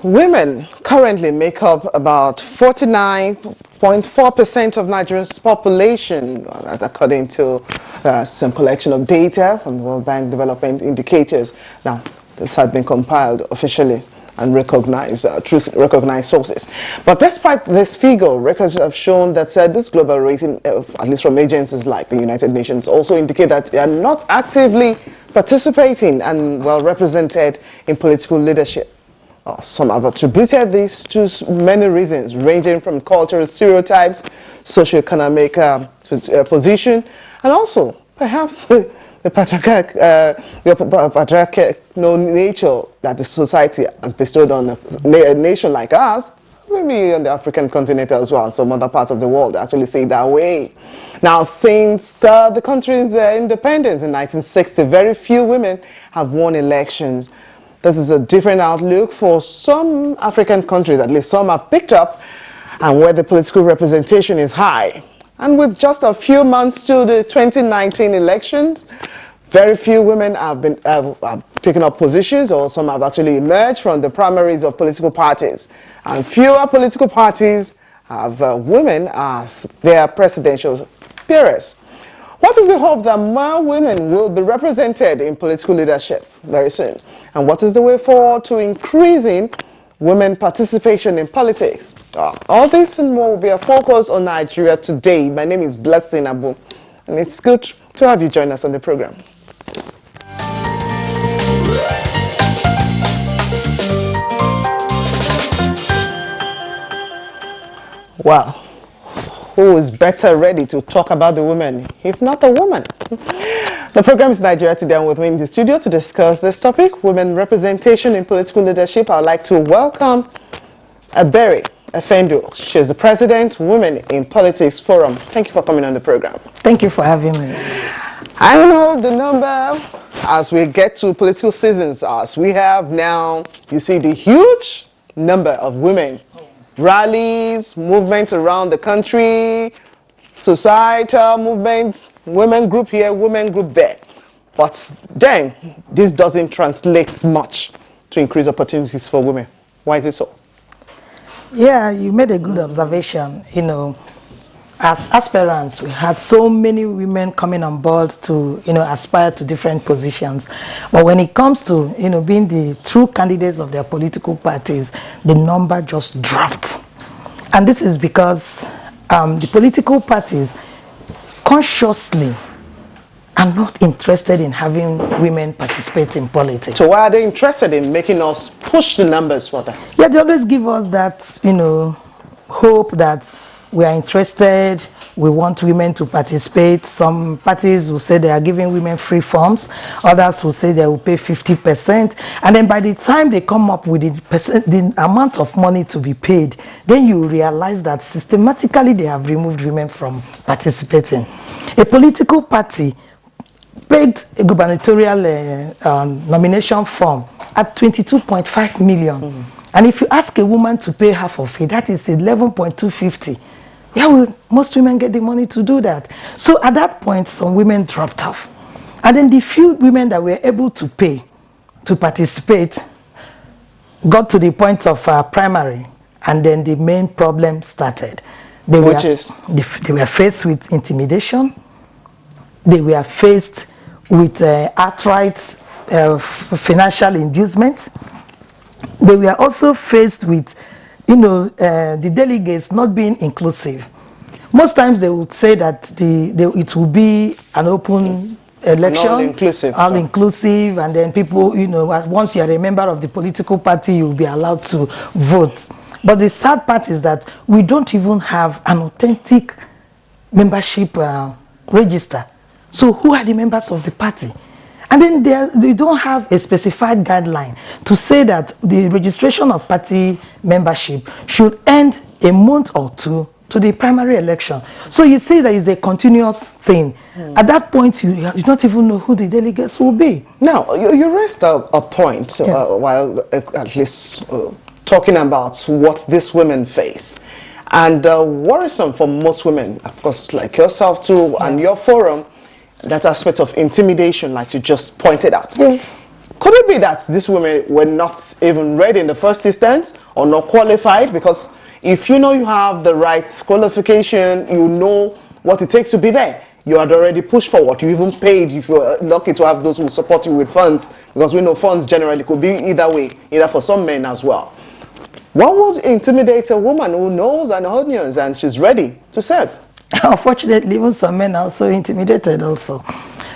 Women currently make up about 49.4% of Nigeria's population, according to some collection of data from the World Bank Development Indicators. Now, this has been compiled officially and recognized through recognized sources. But despite this figure, records have shown that this global rating, at least from agencies like the United Nations, also indicate that they are not actively participating and well represented in political leadership. Some have attributed this to many reasons, ranging from cultural stereotypes, socioeconomic position, and also perhaps the patriarchal nature that the society has bestowed on a nation like us, maybe on the African continent as well, and some other parts of the world actually see it that way. Now, since the country's independence in 1960, very few women have won elections. This is a different outlook for some African countries, at least some have picked up, and where the political representation is high. And with just a few months to the 2019 elections, very few women have taken up positions, or some have actually emerged from the primaries of political parties. And fewer political parties have women as their presidential peers. What is the hope that more women will be represented in political leadership very soon? And what is the way forward to increasing women participation in politics? All this and more will be a focus on Nigeria today. My name is Blessing Abu, and it's good to have you join us on the program. Wow. Who is better ready to talk about the women, if not a woman? The program is Nigeria Today, and with me in the studio to discuss this topic, women representation in political leadership, I'd like to welcome Ebere Efendu. She's the President, Women in Politics Forum. Thank you for coming on the program. Thank you for having me. I don't know the number as we get to political seasons, as we have now, you see the huge number of women. Rallies, movements around the country, societal movements, women group here, women group there. But then, this doesn't translate much to increase opportunities for women. Why is it so? Yeah, you made a good observation. You know, as aspirants, we had so many women coming on board to, aspire to different positions. But when it comes to, being the true candidates of their political parties, the number just dropped. And this is because the political parties consciously are not interested in having women participate in politics. So why are they interested in making us push the numbers for that? Yeah, they always give us that, hope that we are interested, we want women to participate. Some parties will say they are giving women free forms, others will say they will pay 50%, and then by the time they come up with the amount of money to be paid, then you realize that systematically they have removed women from participating. A political party paid a gubernatorial nomination form at 22.5 million. And if you ask a woman to pay half of it, that is 11.250. Yeah, well, most women get the money to do that. So at that point, some women dropped off. And then the few women that were able to pay to participate got to the point of primary, and then the main problem started. They were faced with intimidation. They were faced with outright financial inducement. They were also faced with the delegates not being inclusive. Most times they would say that it will be an open election, all inclusive, and then people, once you are a member of the political party, you'll be allowed to vote. But the sad part is that we don't even have an authentic membership register. So who are the members of the party? And then they don't have a specified guideline to say that the registration of party membership should end a month or two to the primary election. So you see that it's a continuous thing. At that point, you don't even know who the delegates will be. Now, you raised a point while at least talking about what these women face. And worrisome for most women, of course, like yourself too, and your forum, that aspect of intimidation, like you just pointed out. Yes. Could it be that these women were not even ready in the first instance or not qualified? Because if you know you have the right qualification, you know what it takes to be there. You had already pushed forward. You even paid if you're lucky to have those who support you with funds, because we know funds generally could be either way, either for some men as well. What would intimidate a woman who knows and onions and she's ready to serve? Unfortunately, even some men are also intimidated also.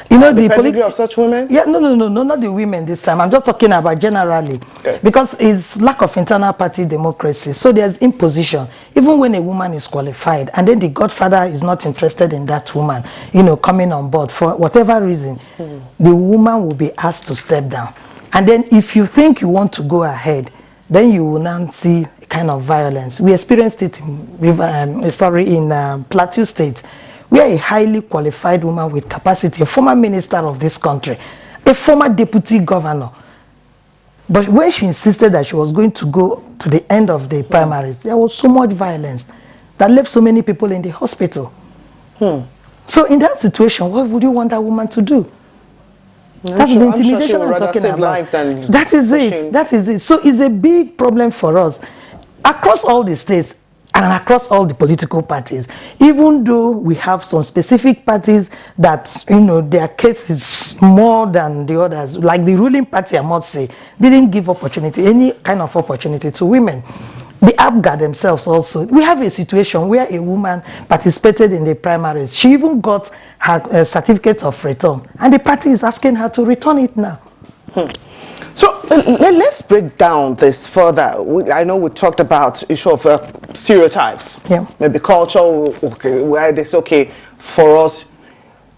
You know, the pedigree of such women? Yeah, no, not the women this time. I'm just talking about generally. Okay. Because it's lack of internal party democracy. So there's imposition. Even when a woman is qualified and then the godfather is not interested in that woman, you know, coming on board for whatever reason, the woman will be asked to step down. And then if you think you want to go ahead, then you will now see a kind of violence. We experienced it in Plateau State, where a highly qualified woman with capacity, a former minister of this country, a former deputy governor, but when she insisted that she was going to go to the end of the primaries, there was so much violence that left so many people in the hospital. So in that situation, what would you want that woman to do? That's the intimidation I'm talking about. That is it. That is it. So it's a big problem for us across all the states and across all the political parties. Even though we have some specific parties that, you know, their case is more than the others, like the ruling party, I must say, didn't give opportunity, any kind of opportunity to women. The APGA themselves also, we have a situation where a woman participated in the primaries. She even got her certificate of return, and the party is asking her to return it now. So let's break down this further. I know we talked about issue of stereotypes. Yeah. Maybe culture, okay, where it's okay for us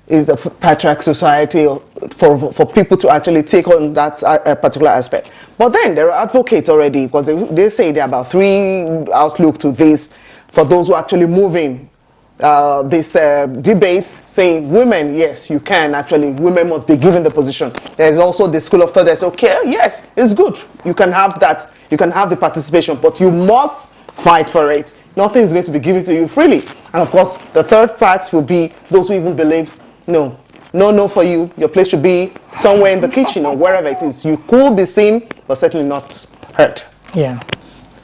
is a patriarch society, or for people to actually take on that particular aspect. But then there are advocates already, because they say there are about 3 outlook to this for those who actually move in. This debates saying women, yes, you can actually, women must be given the position. There's also the school of thought that's okay, yes, it's good. You can have that, you can have the participation, but you must fight for it. Nothing is going to be given to you freely. And of course, the third part will be those who even believe, no for you, your place should be somewhere in the kitchen or wherever it is. You could be seen, but certainly not heard. Yeah.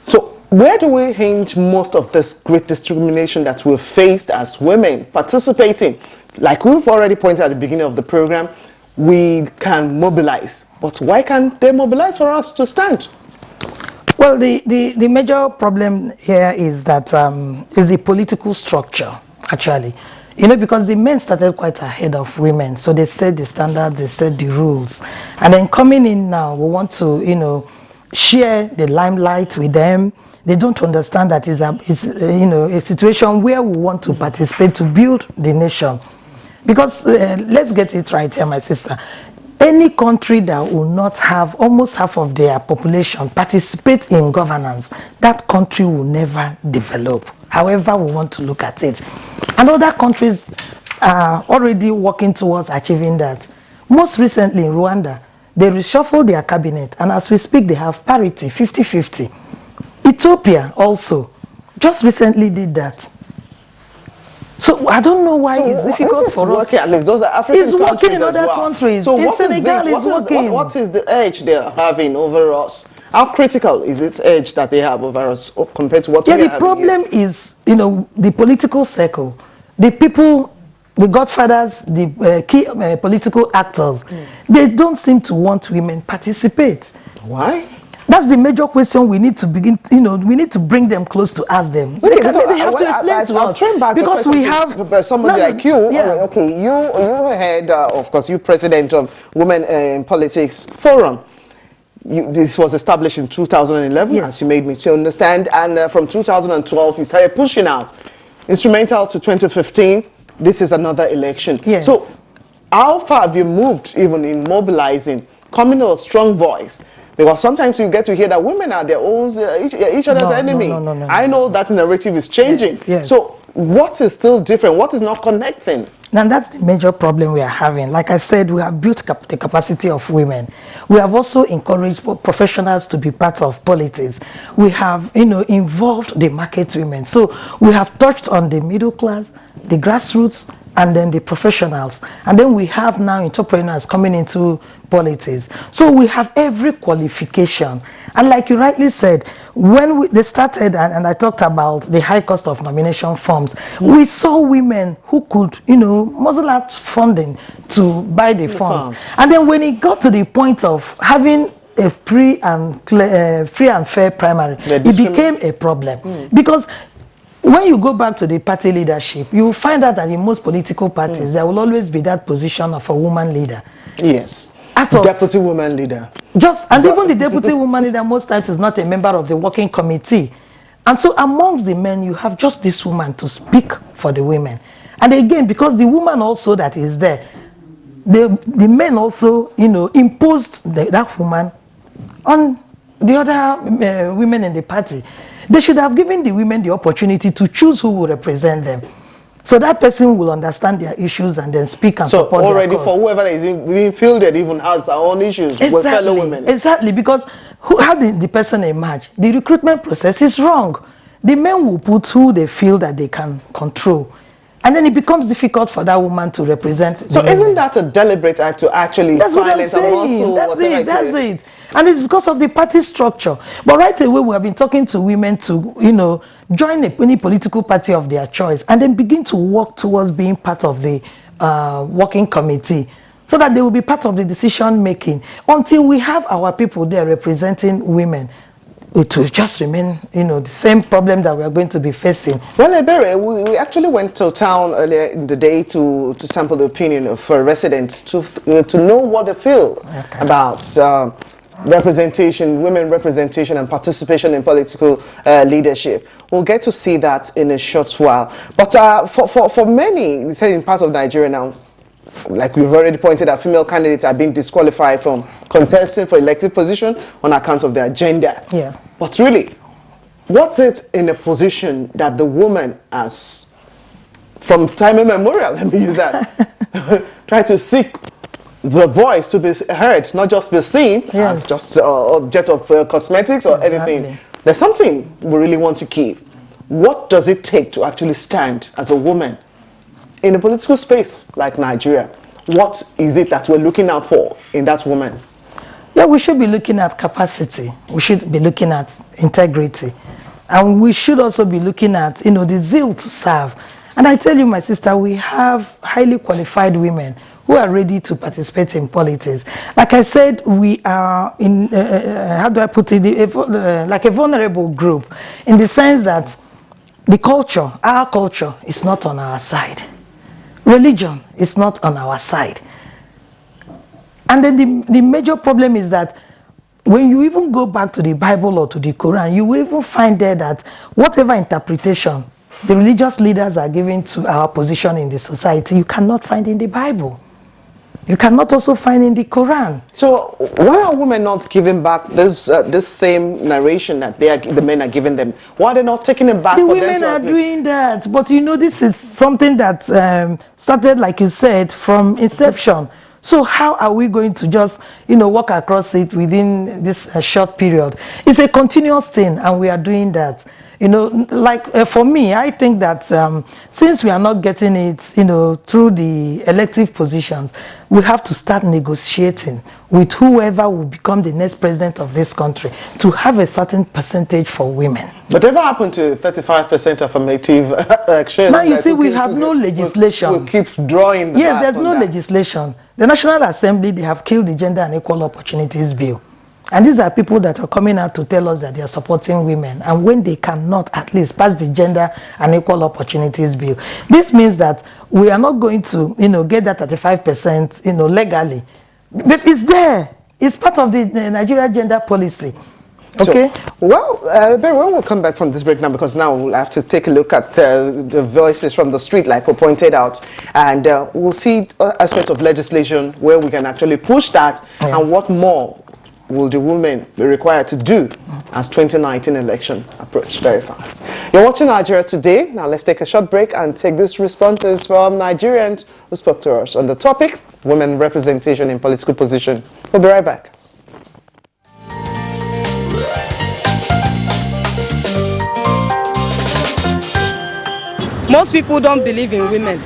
So where do we hinge most of this great discrimination that we've faced as women participating? Like we've already pointed at the beginning of the program, we can mobilize. But why can't they mobilize for us to stand? Well, the major problem here is that is the political structure, actually. You know, because the men started quite ahead of women. So they set the standard, they set the rules. And then coming in now, we want to, you know, share the limelight with them. They don't understand that it's you know, a situation where we want to participate to build the nation. Because let's get it right here, my sister. Any country that will not have almost half of their population participate in governance, that country will never develop, however we want to look at it. And other countries are already working towards achieving that. Most recently in Rwanda, they reshuffled their cabinet, and as we speak, they have parity, 50-50. Ethiopia also just recently did that. So I don't know why it's difficult for us. At least those are African countries. It's working in other countries. So what is the edge they're having over us? How critical is its edge that they have over us compared to what we have? Yeah, the problem is, you know, the political circle, the people, the godfathers, the key political actors, they don't seem to want women participate. Why? That's the major question we need to begin, you know, we need to bring them close to ask them. They have to explain to us. Because we have somebody like you. Yeah. Okay, you head, of course, you president of Women in Politics Forum. This was established in 2011, yes, as you made me to understand. And from 2012, you started pushing out. Instrumental to 2015, this is another election. Yes. So how far have you moved even in mobilizing, coming to a strong voice? Because sometimes you get to hear that women are their own, each other's enemy. No. I know that narrative is changing. Yes. So what is still different? What is not connecting? And that's the major problem we are having. Like I said, we have built the capacity of women. We have also encouraged professionals to be part of politics. We have, involved the market women. So we have touched on the middle class, the grassroots, and then the professionals. And then we have now entrepreneurs coming into politics. So we have every qualification. And like you rightly said, when they started, and I talked about the high cost of nomination forms, we saw women who could, muzzle out funding to buy the forms. And then when it got to the point of having a free and fair primary, it became a problem. Because when you go back to the party leadership, you will find out that in most political parties, there will always be that position of a woman leader. Yes. Deputy woman leader. Even the deputy woman leader most times is not a member of the working committee. And so amongst the men, you have just this woman to speak for the women. And again, because the woman also that is there, the men also, imposed that woman on the other women in the party. They should have given the women the opportunity to choose who will represent them. So that person will understand their issues and then speak and support their cause. For whoever is being fielded even has our own issues with fellow women. Exactly, because how did the person emerge? The recruitment process is wrong. The men will put who they feel that they can control. And then it becomes difficult for that woman to represent. So isn't that a deliberate act to actually silence and muscle? That's it. And it's because of the party structure. But right away, we have been talking to women to, join any political party of their choice and then begin to work towards being part of the working committee so that they will be part of the decision making. Until we have our people there representing women, it will just remain, the same problem that we are going to be facing. Well, Ebere, we actually went to town earlier in the day to sample the opinion of residents to know what they feel about representation, women representation and participation in political leadership. We'll get to see that in a short while. But for many, we said in parts of Nigeria now, like we've already pointed out, female candidates are being disqualified from contesting for elective position on account of their gender. Yeah. But really, what's it in a position that the woman has, from time immemorial, let me use that, try to seek the voice to be heard, not just be seen as just an object of cosmetics or anything. There's something we really want to keep. What does it take to actually stand as a woman in a political space like Nigeria? What is it that we're looking out for in that woman? Yeah, we should be looking at capacity. We should be looking at integrity. And we should also be looking at, the zeal to serve. And I tell you, my sister, we have highly qualified women who are ready to participate in politics. Like I said, we are in, how do I put it, like a vulnerable group, in the sense that the culture, our culture, is not on our side. Religion is not on our side. And then the major problem is that when you even go back to the Bible or to the Quran, you will even find there that whatever interpretation the religious leaders are giving to our position in the society, you cannot find in the Bible. You cannot also find in the Quran. So why are women not giving back this same narration that the men are giving them? Why are they not taking it back? The women are doing that. But this is something that started, like you said, from inception. So how are we going to just, walk across it within this short period? It's a continuous thing, and we are doing that. For me, I think that since we are not getting it, through the elective positions, we have to start negotiating with whoever will become the next president of this country to have a certain percentage for women. Whatever happened to 35% affirmative action? Now you see, we have no legislation. We'll keep drawing. Yes, there's no legislation. The National Assembly, they have killed the Gender and Equal Opportunities Bill. And these are people that are coming out to tell us that they are supporting women. And when they cannot at least pass the Gender and Equal Opportunities Bill, this means that we are not going to, get that 35%, legally. But it's there. It's part of the Nigeria gender policy. Okay. So, Ben, we'll come back from this break now, because now we'll have to take a look at the voices from the street, like we pointed out, and we'll see aspects of legislation where we can actually push that, and what more will the women be required to do as 2019 election approach very fast? You're watching Nigeria Today. Now let's take a short break and take these responses from Nigerians who spoke to us on the topic, women representation in political position. We'll be right back. Most people don't believe in women,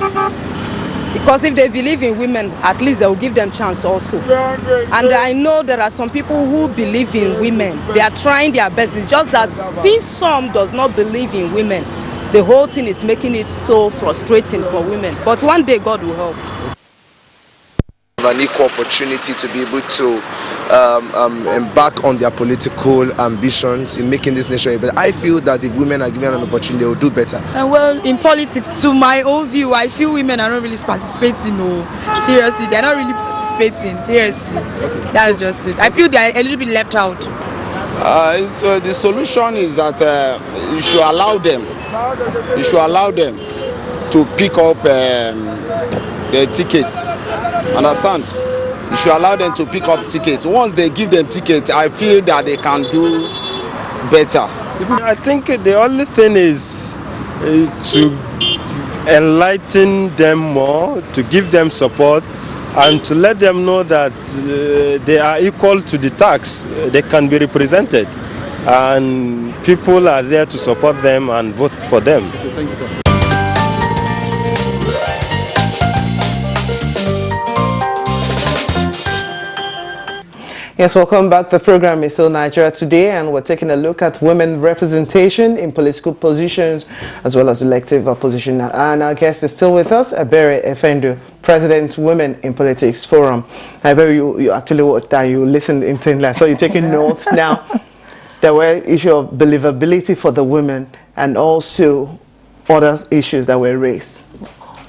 because if they believe in women, at least they will give them chance also. And I know there are some people who believe in women. They are trying their best. It's just that since some does not believe in women, the whole thing is making it so frustrating for women. But one day God will help. An equal opportunity to be able to embark on their political ambitions in making this nation better. I feel that if women are given an opportunity, they will do better. Well, in politics, to my own view, I feel women are not really participating. No, seriously, they're not really participating. Seriously, that's just it. I feel they're a little bit left out. So the solution is that you should allow them. You should allow them to pick up their tickets. Understand? You should allow them to pick up tickets. Once they give them tickets, I feel that they can do better. I think the only thing is to enlighten them more, to give them support, and to let them know that they are equal to the tax. They can be represented, and people are there to support them and vote for them. Okay, thank you, sir. Yes, welcome back. The program is still Nigeria Today, and we're taking a look at women representation in political positions as well as elective opposition. And our guest is still with us, Ebere Efendu, President, Women in Politics Forum. Ebere, you actually watched that, you listened intently, so you're taking notes. Now, there were issues of believability for the women and also other issues that were raised.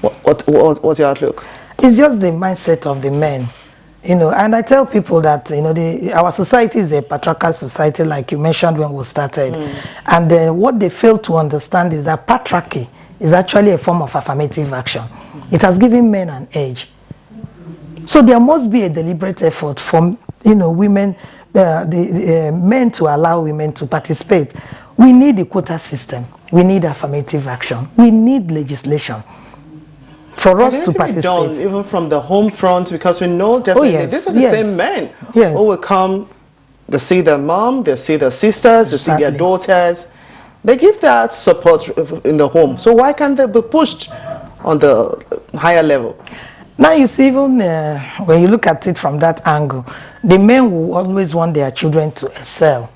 What's your outlook? It's just the mindset of the men. You know, and I tell people that, you know, our society is a patriarchal society, like you mentioned when we started. And what they fail to understand is that patriarchy is actually a form of affirmative action. It has given men an edge. So there must be a deliberate effort from, you know, women, men to allow women to participate. We need a quota system. We need affirmative action. We need legislation for us to participate. Done, even from the home front, because we know definitely these are the same men who will come, they see their mom, they see their sisters, they see their daughters. They give that support in the home. So why can't they be pushed on the higher level? Now you see, even when you look at it from that angle, the men will always want their children to excel.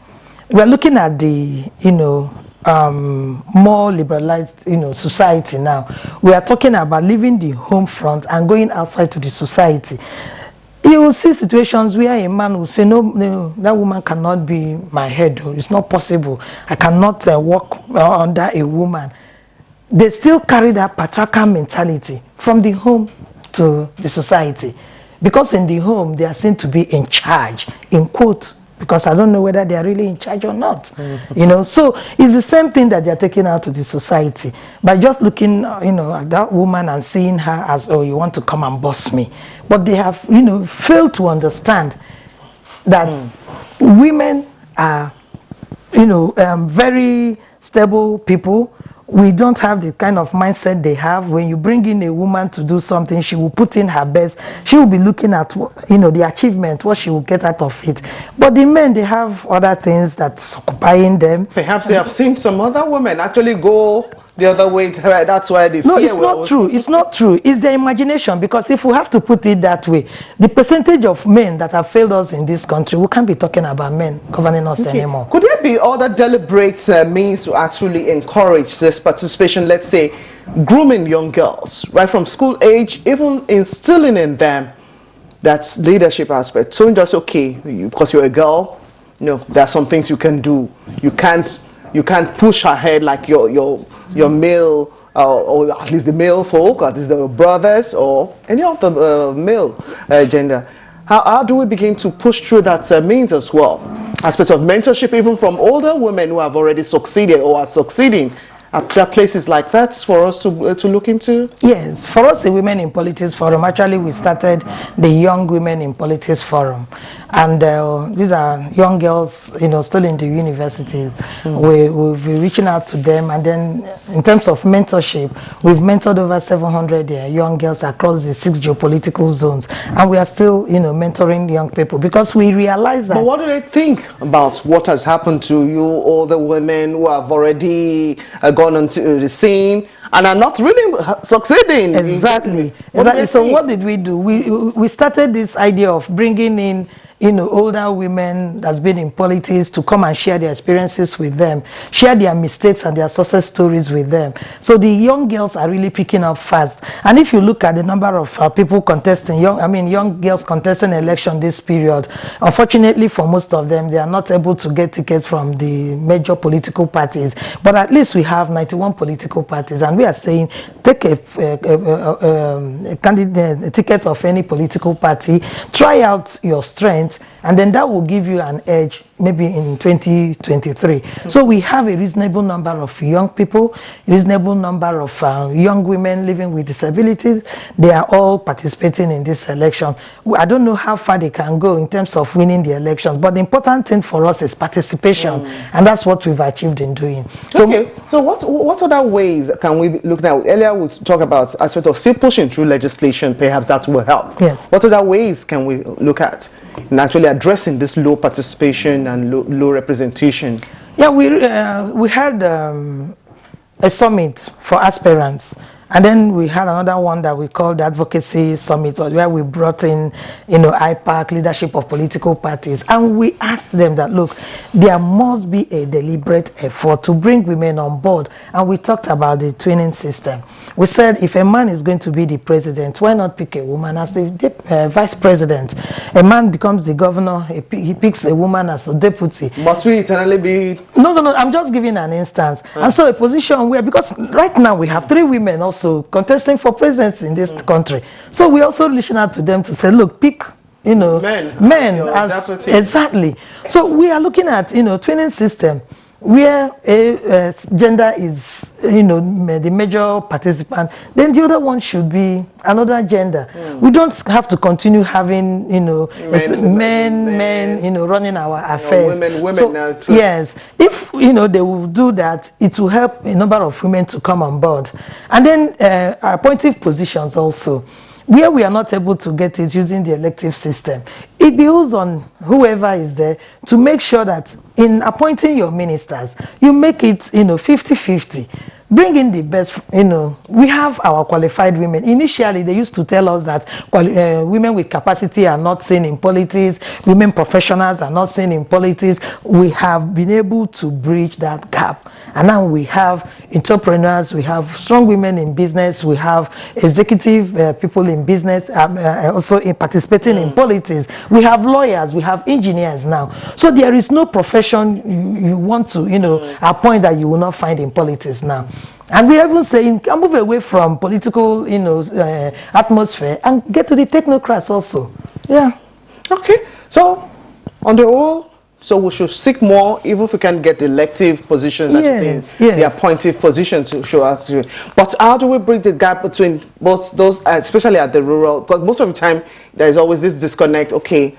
We're looking at the, you know, more liberalized, you know, society now. We are talking about leaving the home front and going outside to the society. You will see situations where a man will say, no, that woman cannot be my head. It's not possible. I cannot work under a woman. They still carry that patriarchal mentality from the home to the society. Because in the home, they are seen to be in charge, in quotes, because I don't know whether they are really in charge or not. You know, so it's the same thing that they are taking out to the society. By just looking, you know, at that woman and seeing her as, oh, you want to come and boss me. But they have, you know, failed to understand that women are, you know, very stable people. We don't have the kind of mindset they have. When you bring in a woman to do something, she will put in her best. She will be looking at, you know, the achievement, what she will get out of it. But the men, they have other things that's occupying them. Perhaps they have seen some other women actually go the other way. That's why they No, it's not true. It's not true. It's their imagination. Because if we have to put it that way, the percentage of men that have failed us in this country, we can't be talking about men governing us anymore. Could there be other deliberate means to actually encourage this participation? Let's say grooming young girls right from school age, even instilling in them that leadership aspect. So just okay, because you're a girl, you know, there are some things you can do. You can't push ahead like your male or at least the male folk, or at least the brothers or any of the male gender. How do we begin to push through that means as well? Aspects of mentorship, even from older women who have already succeeded or are succeeding. Are there places like that for us to look into? Yes, for us, the Women in Politics Forum, actually we started the Young Women in Politics Forum. And these are young girls, you know, still in the universities. We'll be reaching out to them. And then in terms of mentorship, we've mentored over 700 young girls across the 6 geopolitical zones. And we are still, you know, mentoring young people because we realize that. But what do they think about what has happened to you, all the women who have already gone onto the scene and are not really succeeding? Exactly. So what did we do? We started this idea of bringing in, you know, older women that's been in politics to come and share their experiences with them, share their mistakes and their success stories with them. So the young girls are really picking up fast. And if you look at the number of people contesting, young girls contesting election this period, unfortunately for most of them, they are not able to get tickets from the major political parties. But at least we have 91 political parties, and we are saying take a ticket of any political party, try out your strength, and then that will give you an edge maybe in 2023. So we have a reasonable number of young people, reasonable number of young women living with disabilities. They are all participating in this election. I don't know how far they can go in terms of winning the elections, but the important thing for us is participation, and that's what we've achieved in doing. So, okay, so what other ways can we look at? Earlier we talked about aspect of still pushing through legislation, perhaps that will help. Yes. What other ways can we look at in actually addressing this low participation and low representation? Yeah, we had a summit for aspirants, and then we had another one that we called the Advocacy Summit, where we brought in, you know, IPAC, leadership of political parties, and we asked them that, look, there must be a deliberate effort to bring women on board, and we talked about the twinning system. We said if a man is going to be the president, why not pick a woman as the vice president? A man becomes the governor, he picks a woman as a deputy. Must we eternally be? No, I'm just giving an instance. And so a position where, because right now we have 3 women also contesting for presidency in this country. So we also reaching out to them to say, look, pick, you know, men as exactly. So we are looking at, you know, twinning system where a gender is, you know, the major participant, then the other one should be another gender. We don't have to continue having, you know, men, you know, running our affairs. Women so, now too. Yes, if, you know, they will do that, it will help a number of women to come on board. And then appointive positions also, where we are not able to get it using the elective system. It builds on whoever is there to make sure that in appointing your ministers, you make it, you know, 50-50. Bring in the best, you know. We have our qualified women. Initially, they used to tell us that women with capacity are not seen in politics, women professionals are not seen in politics. We have been able to bridge that gap. And now we have entrepreneurs, we have strong women in business, we have executive people in business, also in participating in politics. We have lawyers, we have engineers now. So there is no profession you want to, you know, appoint that you will not find in politics now. And we are even saying, can move away from political, you know, atmosphere and get to the technocrats also. Yeah. Okay. So, on the whole, so we should seek more, even if we can get elective positions, the appointive position to show up to. But how do we bridge the gap between both those, especially at the rural? Because most of the time, there is always this disconnect. Okay,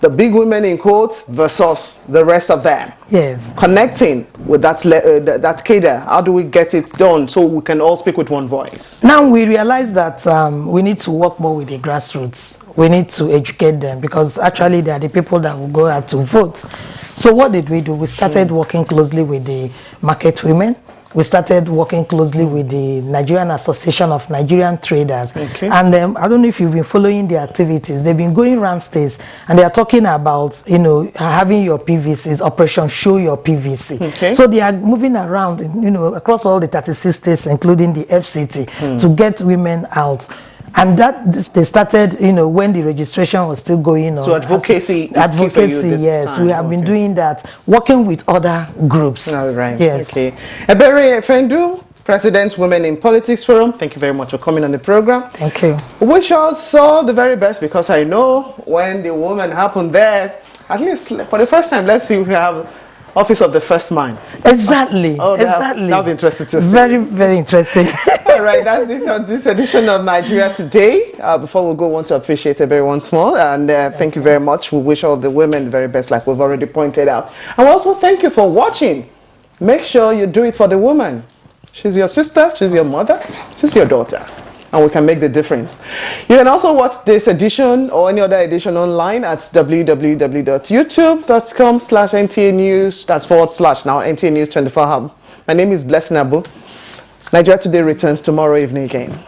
the big women in quotes versus the rest of them. Yes. Connecting with that cadre, how do we get it done so we can all speak with one voice? Now we realize that we need to work more with the grassroots. We need to educate them because actually they are the people that will go out to vote. So what did we do? We started working closely with the market women. We started working closely with the Nigerian Association of Nigerian Traders. Okay. And I don't know if you've been following their activities. They've been going around states and they are talking about, you know, having your PVCs, Operation Show Your PVC. Okay. So they are moving around, you know, across all the 36 states, including the FCT, to get women out. And that they started, you know, when the registration was still going on. So advocacy, yes, we have been doing that, working with other groups. All right. Yes. Okay. Ebere Efendu, President, Women in Politics Forum. Thank you very much for coming on the program. Thank you. Wish us all the very best because I know when the woman happened there, at least for the first time, let's see if we have Office of the First Man. Exactly. Oh, exactly. That'll be interesting to see. Very, very interesting. All right, that's this edition of Nigeria Today. Before we go, I want to appreciate everyone once more, and thank you very much. We wish all the women the very best, like we've already pointed out. And also thank you for watching. Make sure you do it for the woman. She's your sister, she's your mother, she's your daughter. And we can make the difference. You can also watch this edition or any other edition online at www.youtube.com/NTA News. That's / now NTA News 24 Hub. My name is Blessing Abu. Nigeria Today returns tomorrow evening again.